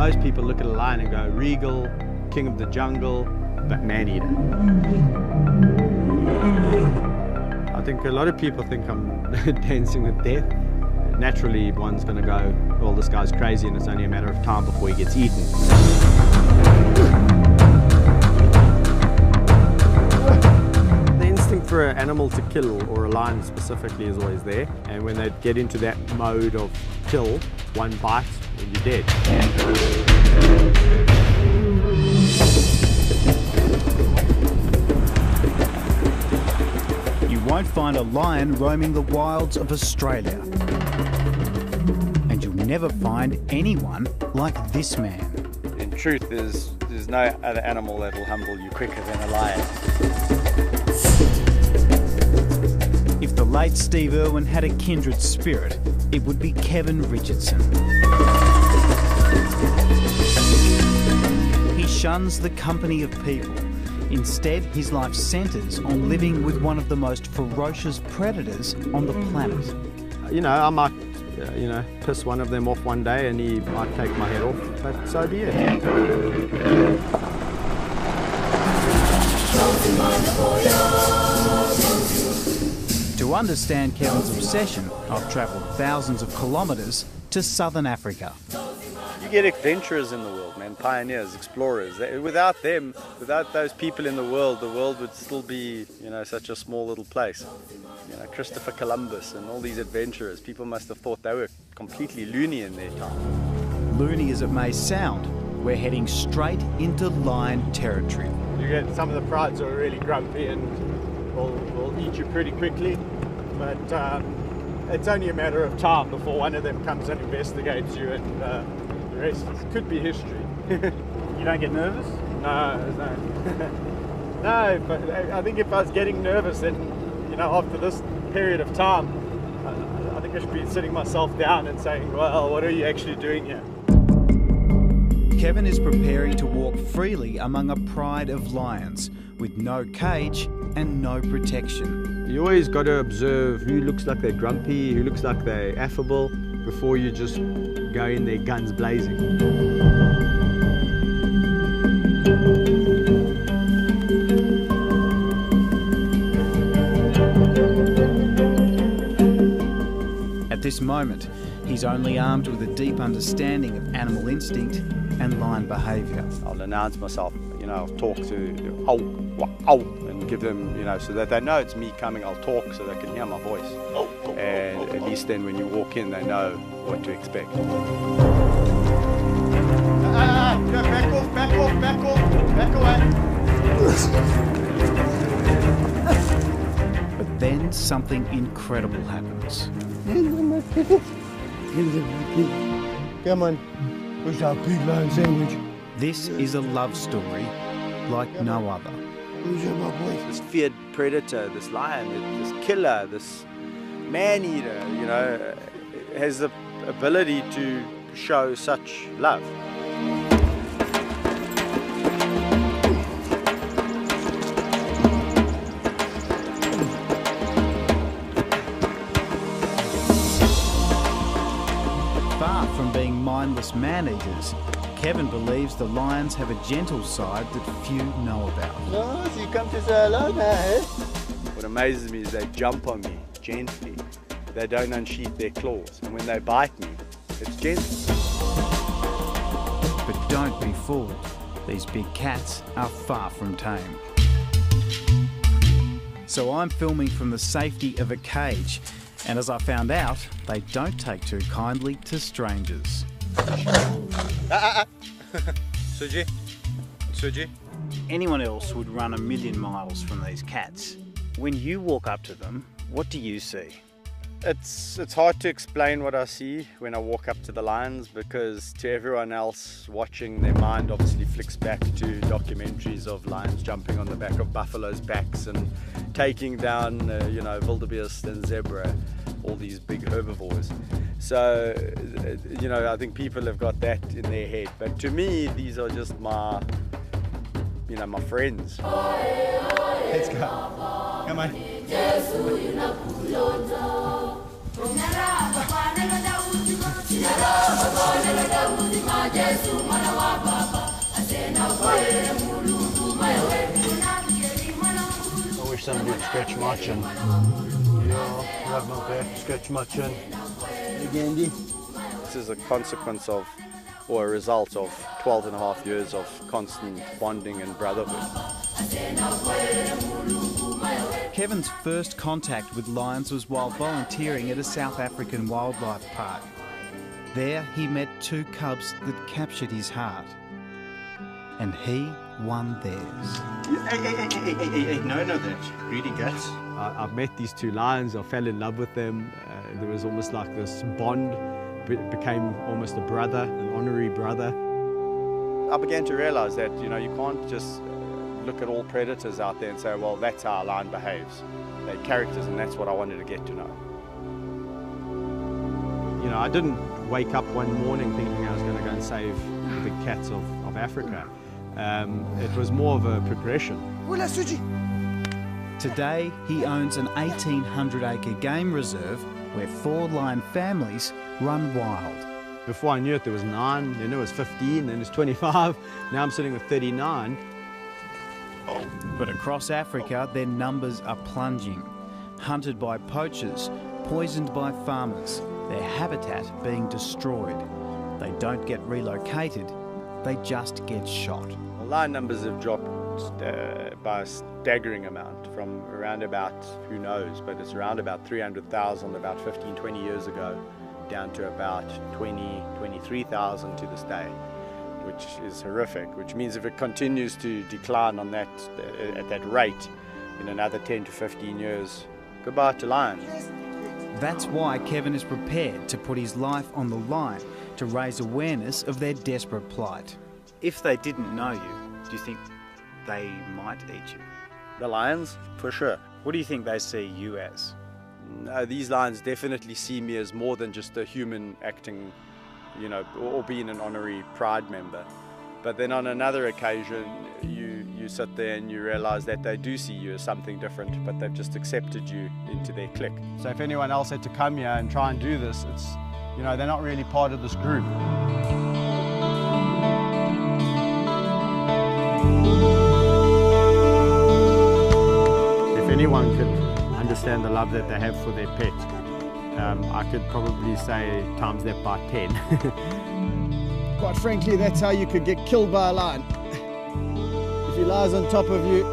Most people look at a lion and go regal, king of the jungle, but man-eater. I think a lot of people think I'm dancing with death. Naturally, one's going to go, well, this guy's crazy and it's only a matter of time before he gets eaten. The instinct for an animal to kill, or a lion specifically, is always there. And when they get into that mode of kill, one bite and you're dead. You won't find a lion roaming the wilds of Australia. And you'll never find anyone like this man. In truth, there's no other animal that will humble you quicker than a lion. If the late Steve Irwin had a kindred spirit, it would be Kevin Richardson. He shuns the company of people. Instead, his life centres on living with one of the most ferocious predators on the planet. You know, I might, piss one of them off one day and he might take my head off, but so be it. To understand Kevin's obsession, I've travelled thousands of kilometres to southern Africa. You get adventurers in the world, man, pioneers, explorers. Without them, without those people in the world would still be, such a small little place. Christopher Columbus and all these adventurers, people must have thought they were completely loony in their time. Loony as it may sound, we're heading straight into lion territory. You get some of the prides are really grumpy and will eat you pretty quickly, but it's only a matter of time before one of them comes and investigates you, and the rest could be history. You don't get nervous? No. No, but I think if I was getting nervous, then, after this period of time, I think I should be sitting myself down and saying, well, what are you actually doing here? Kevin is preparing to walk freely among a pride of lions with no cage and no protection. You always got to observe who looks like they're grumpy, who looks like they're affable, before you just go in there guns blazing. At this moment, he's only armed with a deep understanding of animal instinct and lion behaviour. I'll announce myself, I'll talk to ow, ow, and give them, so that they know it's me coming. I'll talk so they can hear my voice. And at least then when you walk in, they know what to expect. Back away. But then something incredible happens. Come on. Where's our big lion sandwich? This is a love story like no other. This feared predator, this lion, this killer, this man-eater, has the ability to show such love. Far from being mindless man-eaters, Kevin believes the lions have a gentle side that few know about. Oh, so you come to say hello now, eh? What amazes me is they jump on me gently. They don't unsheath their claws, and when they bite me, it's gentle. But don't be fooled. These big cats are far from tame. So I'm filming from the safety of a cage, and as I found out, they don't take too kindly to strangers. Suji. Anyone else would run a million miles from these cats. When you walk up to them, what do you see? It's hard to explain what I see when I walk up to the lions, because to everyone else watching, their mind obviously flicks back to documentaries of lions jumping on the back of buffaloes' backs and taking down, wildebeest and zebra, all these big herbivores. So, I think people have got that in their head. But to me, these are just my friends. Let's go. Come on. I wish somebody would scratch my chin. Yeah, rub my back, scratch my chin. Gandy. This is a consequence of, or a result of, 12 and a half years of constant bonding and brotherhood. Kevin's first contact with lions was while volunteering at a South African wildlife park. There he met two cubs that captured his heart. And he won theirs. Hey, no, that greedy guts. I've met these two lions, I fell in love with them. There was almost like this bond, became almost a brother, an honorary brother. I began to realize that, you can't just look at all predators out there and say, well, that's how a lion behaves. They're characters, and that's what I wanted to get to know. I didn't wake up one morning thinking I was going to go and save the cats of Africa. It was more of a progression. Today he owns an 1,800-acre game reserve where 4 lion families run wild. Before I knew it, there was 9, then it was 15, then it was 25. Now I'm sitting with 39. But across Africa, their numbers are plunging. Hunted by poachers, poisoned by farmers, their habitat being destroyed. They don't get relocated, they just get shot. Well, lion numbers have dropped by a staggering amount from around about, who knows, but it's around about 300,000 about 15, 20 years ago, down to about 20, 23,000 to this day, which is horrific, which means if it continues to decline on that, at that rate in another 10 to 15 years, goodbye to lions. That's why Kevin is prepared to put his life on the line to raise awareness of their desperate plight. If they didn't know you, do you think they might eat you? The lions, for sure. What do you think they see you as? No, these lions definitely see me as more than just a human acting, or being an honorary pride member. But then on another occasion, you sit there and you realize that they do see you as something different, but they've just accepted you into their clique. So if anyone else had to come here and try and do this, it's, they're not really part of this group. If anyone could understand the love that they have for their pet, I could probably say times that by 10. Quite frankly, that's how you could get killed by a lion. If he lies on top of you,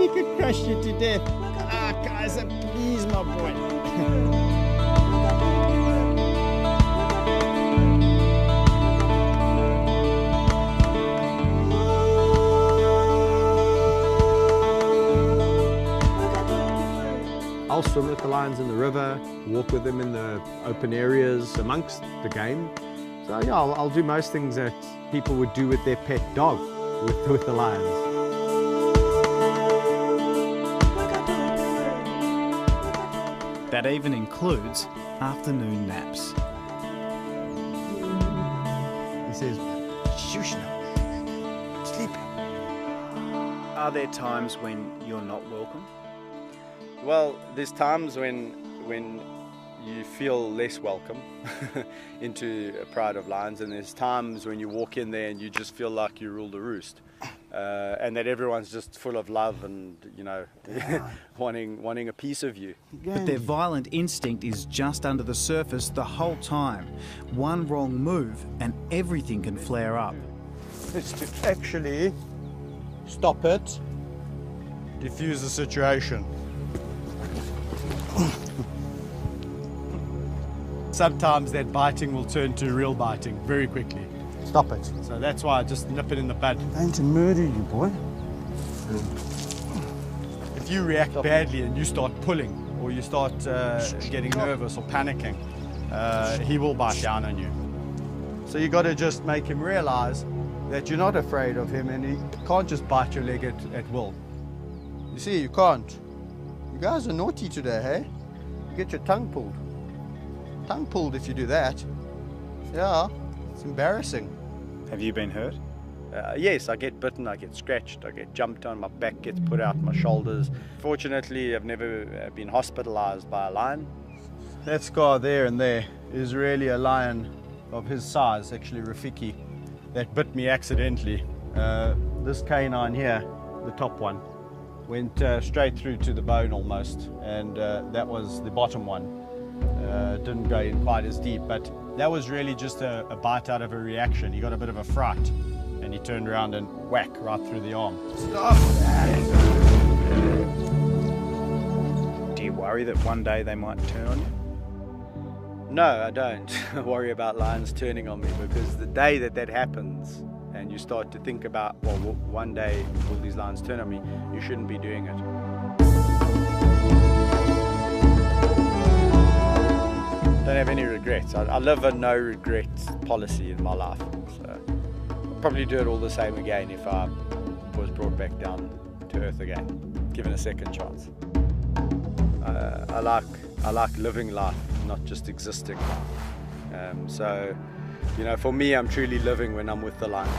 he could crush you to death. Ah, Kaiser, please, my boy. I'll swim with the lions in the river, walk with them in the open areas amongst the game. So yeah, I'll do most things that people would do with their pet dog, with the lions. That even includes afternoon naps. He says, shush now, sleep. Are there times when you're not welcome? Well, there's times when you feel less welcome into a pride of lions, and there's times when you walk in there and you just feel like you rule the roost, and that everyone's just full of love and wanting a piece of you. But their violent instinct is just under the surface the whole time. One wrong move and everything can flare up. It's to actually stop it, diffuse the situation. Sometimes that biting will turn to real biting very quickly. Stop it. So that's why I just nip it in the bud. I'm going to murder you, boy. If you react badly and you start pulling, or you start getting nervous or panicking, he will bite down on you. So you got to just make him realize that you're not afraid of him, and he can't just bite your leg at will. You see, you can't. You guys are naughty today, hey? You get your tongue pulled. Tongue pulled if you do that. Yeah, it's embarrassing. Have you been hurt? Yes, I get bitten, I get scratched, I get jumped on, my back gets put out, my shoulders. Fortunately, I've never been hospitalized by a lion. That scar there and there is really a lion of his size, actually Rafiki, that bit me accidentally. This canine here, the top one, went straight through to the bone almost, and that was the bottom one. Didn't go in quite as deep, but that was really just a bite out of a reaction. He got a bit of a fright, and he turned around and whack right through the arm. Stop! Do you worry that one day they might turn on you? No, I don't worry about lions turning on me, because the day that happens and you start to think about, well, one day will these lions turn on me, you shouldn't be doing it. Don't have any regrets. I live a no regrets policy in my life. So I'll probably do it all the same again if I was brought back down to earth again, given a second chance. I like living life, not just existing life. So, you know, for me, I'm truly living when I'm with the lions.